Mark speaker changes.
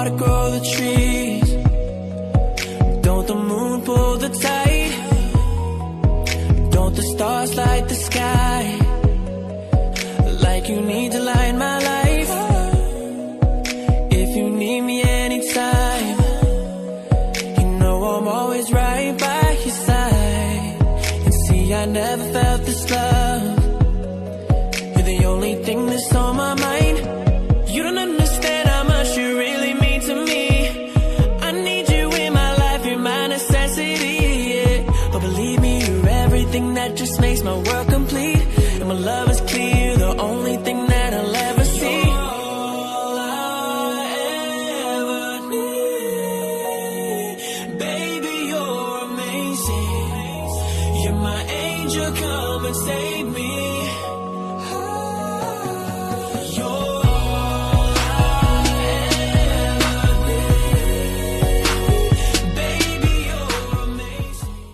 Speaker 1: water grow the trees? Don't the moon pull the tide? Don't the stars light the sky? Like you need to